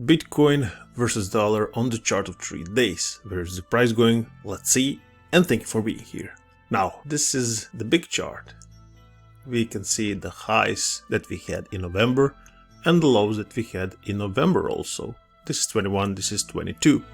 Bitcoin versus dollar on the chart of 3 days. Where is the price going? Let's see, and thank you for being here. Now, this is the big chart. We can see the highs that we had in November and the lows that we had in November also. This is 21, this is 22.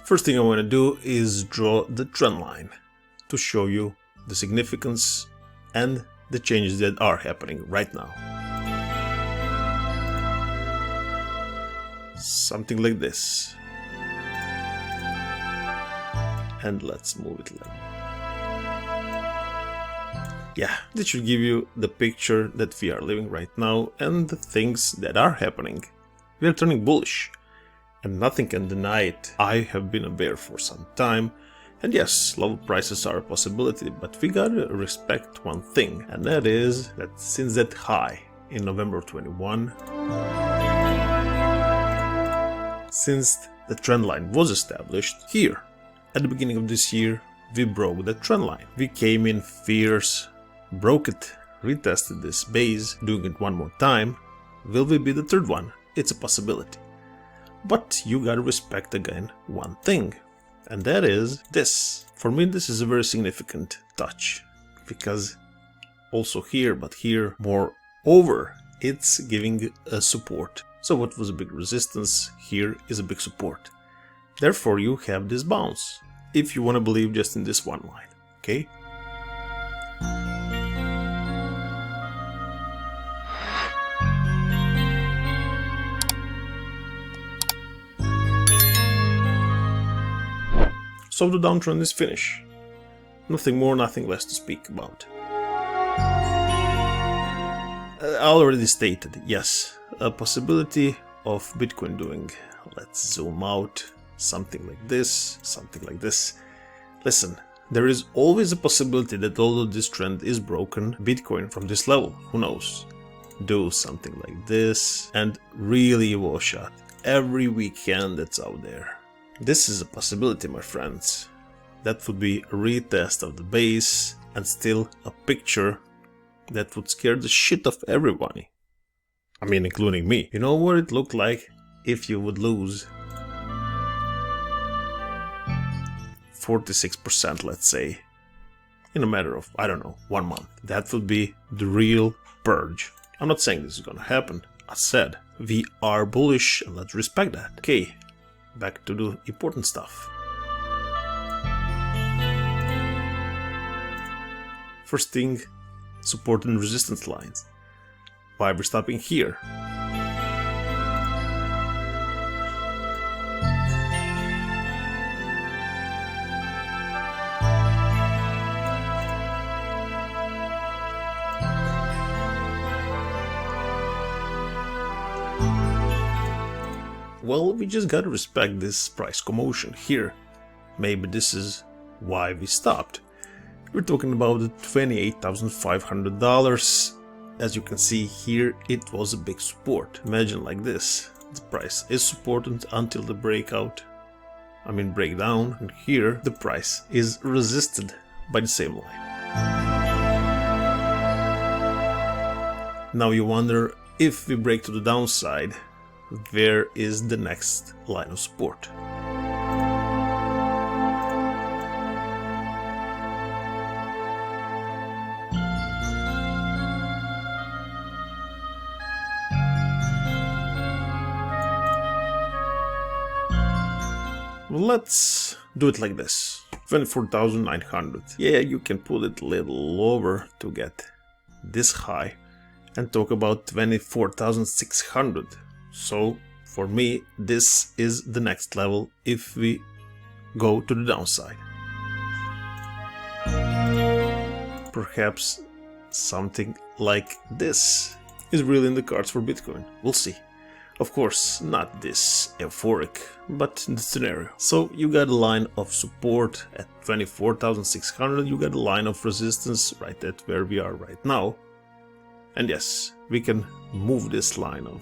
First thing I want to do is draw the trend line to show you the significance and the changes that are happening right now. Something like this. And let's move it like. Yeah, this should give you the picture that we are living right now and the things that are happening. We are turning bullish, and nothing can deny it. I have been a bear for some time, and yes, low prices are a possibility, but we gotta respect one thing, and that is that since that high in November 21, since the trend line was established here at the beginning of this year, we broke the trend line. We came in fierce, broke it, retested this base, doing it one more time. Will we be the third one? It's a possibility. But you gotta respect again one thing, and that is this. For me, this is a very significant touch, because also here, but here more over, it's giving a support. So what was a big resistance, here is a big support. Therefore you have this bounce, if you want to believe just in this one line, okay? So the downtrend is finished. Nothing more, nothing less to speak about. I already stated, yes, a possibility of Bitcoin doing, let's zoom out, something like this, something like this. Listen, there is always a possibility that although this trend is broken, Bitcoin from this level, who knows, do something like this and really wash out every weekend that's out there. This is a possibility, my friends. That would be a retest of the base and still a picture that would scare the shit of everybody. I mean, including me. You know what it looked like if you would lose 46%, let's say, in a matter of, I don't know, 1 month. That would be the real purge. I'm not saying this is gonna happen. I said, we are bullish and let's respect that. Okay, back to the important stuff. First thing, support and resistance lines. Why we're stopping here? Well, we just gotta respect this price commotion here. Maybe this is why we stopped. We're talking about the $28,500. As you can see here, it was a big support. Imagine like this. The price is supported until the breakdown, and here the price is resisted by the same line. Now you wonder, if we break to the downside, where is the next line of support? Let's do it like this. 24,900. Yeah, you can put it a little lower to get this high and talk about 24,600. So for me, this is the next level if we go to the downside. Perhaps something like this is really in the cards for Bitcoin. We'll see. Of course, not this euphoric, but the scenario. So you got a line of support at 24,600, you got a line of resistance right at where we are right now. And yes, we can move this line of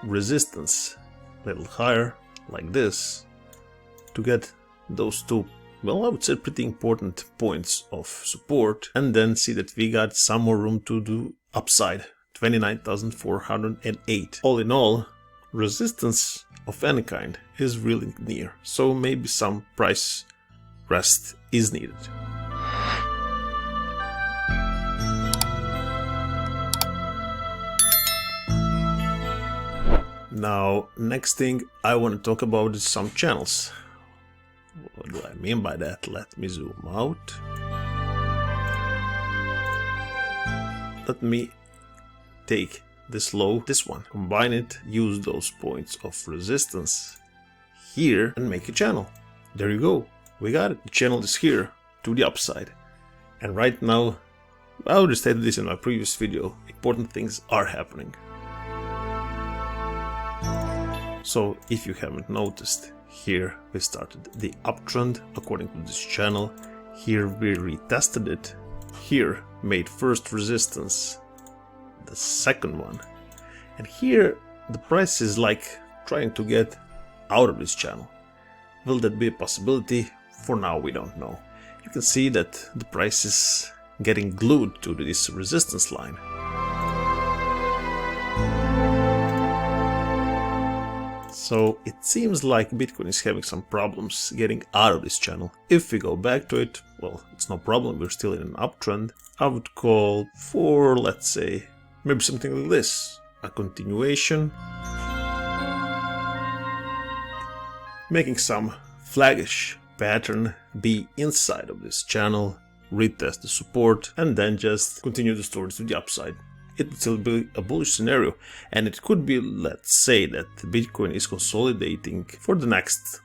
resistance a little higher, like this, to get those two well, I would say pretty important points of support, and then see that we got some more room to do upside, 29,408. All in all, resistance of any kind is really near, so maybe some price rest is needed. Now, next thing I want to talk about is some channels. What do I mean by that? Let me zoom out. Let me take this low, this one, combine it, use those points of resistance here and make a channel. There you go. We got it. The channel is here to the upside. And right now, I already stated this in my previous video, important things are happening. So if you haven't noticed, here we started the uptrend according to this channel. Here we retested it. Here made first resistance, the second one. And here the price is like trying to get out of this channel. Will that be a possibility? For now we don't know. You can see that the price is getting glued to this resistance line. So it seems like Bitcoin is having some problems getting out of this channel. If we go back to it, well, it's no problem, we're still in an uptrend. I would call for, let's say, maybe something like this, a continuation. Making some flaggish pattern, be inside of this channel, retest the support, and then just continue the story to the upside. It would still be a bullish scenario, and it could be, let's say, that Bitcoin is consolidating for the next,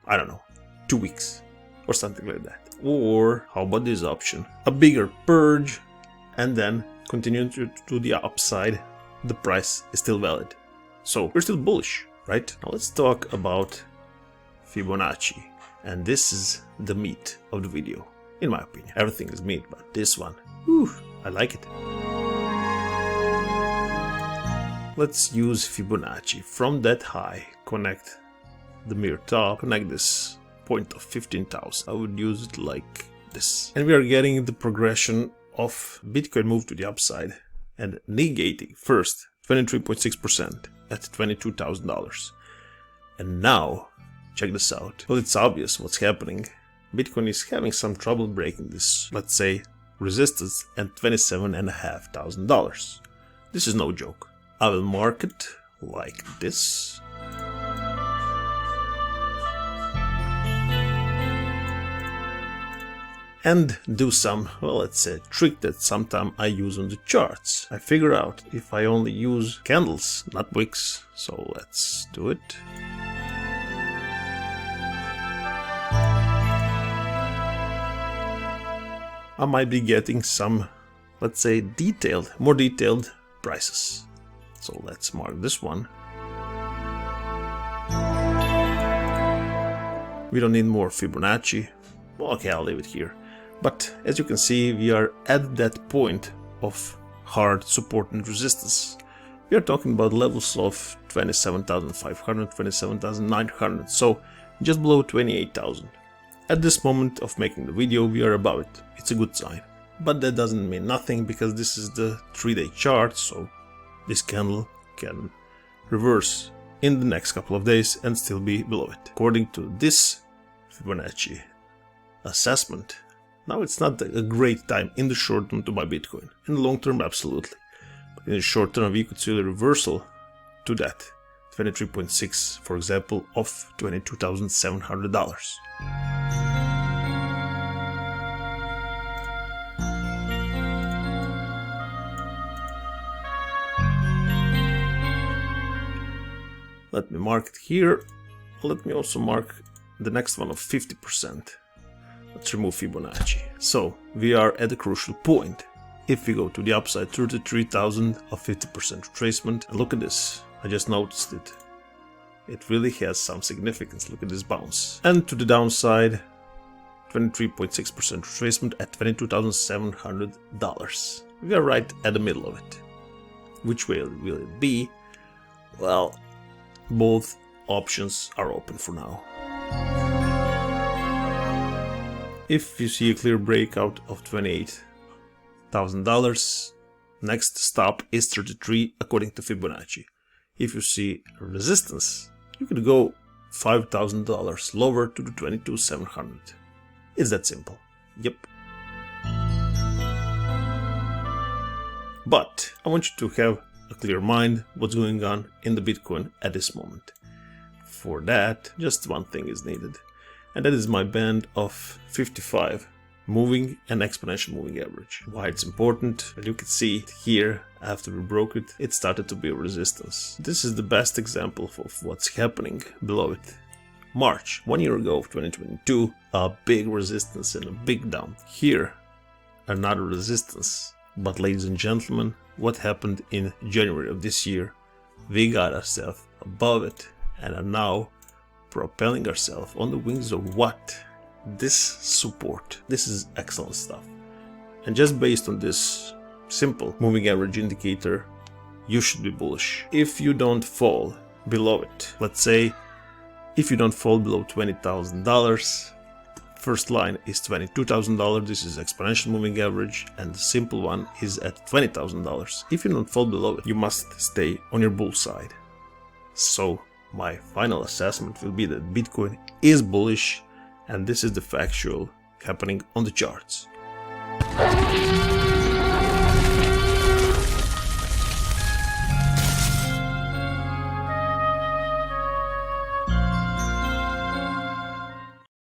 I don't know, 2 weeks or something like that. Or how about this option? A bigger purge and then continue to the upside. The price is still valid. So we're still bullish, right? Now let's talk about Fibonacci. And this is the meat of the video, in my opinion. Everything is meat, but this one, whew, I like it. Let's use Fibonacci. From that high, connect the mirror top, connect this point of 15,000. I would use it like this. And we are getting the progression of Bitcoin move to the upside and negating first 23.6% at $22,000. And now, check this out. Well, it's obvious what's happening. Bitcoin is having some trouble breaking this, let's say, resistance at $27,500. This is no joke. I will mark it like this. And do some, well, let's say, trick that sometime I use on the charts. I figure out if I only use candles, not wicks. So let's do it. I might be getting some, let's say, more detailed prices. So let's mark this one. We don't need more Fibonacci. Well, okay, I'll leave it here. But as you can see, we are at that point of hard support and resistance. We are talking about levels of 27,500, 27,900, so just below 28,000. At this moment of making the video, we are above it. It's a good sign. But that doesn't mean nothing, because this is the 3-day chart, so this candle can reverse in the next couple of days and still be below it. According to this Fibonacci assessment, now it's not a great time in the short term to buy Bitcoin. In the long term, absolutely. But in the short term, we could see a reversal to that 23.6, for example, of $22,700. Let me mark it here. Let me also mark the next one of 50%. Let's remove Fibonacci. So we are at a crucial point. If we go to the upside, 33,000 of 50% retracement. And look at this. I just noticed it. It really has some significance. Look at this bounce. And to the downside, 23.6% retracement at $22,700. We are right at the middle of it. Which way will it be? Well, both options are open for now. If you see a clear breakout of $28,000, next stop is 33 according to Fibonacci. If you see resistance, you could go $5,000 lower to the 22,700. It's that simple. Yep. But I want you to have a clear mind what's going on in the Bitcoin at this moment. For that, just one thing is needed, and that is my band of 55 moving and exponential moving average. Why it's important? Well, you can see it here. After we broke it, it started to be a resistance. This is the best example of what's happening below it. March, 1 year ago of 2022, a big resistance and a big dump. Here, another resistance. But ladies and gentlemen, what happened in January of this year? We got ourselves above it and are now propelling ourselves on the wings of what? This support. This is excellent stuff. And just based on this simple moving average indicator, you should be bullish. If you don't fall below it, let's say if you don't fall below $20,000, first line is $22,000, this is exponential moving average, and the simple one is at $20,000. If you don't fall below it, you must stay on your bull side. So my final assessment will be that Bitcoin is bullish, and this is the factual happening on the charts.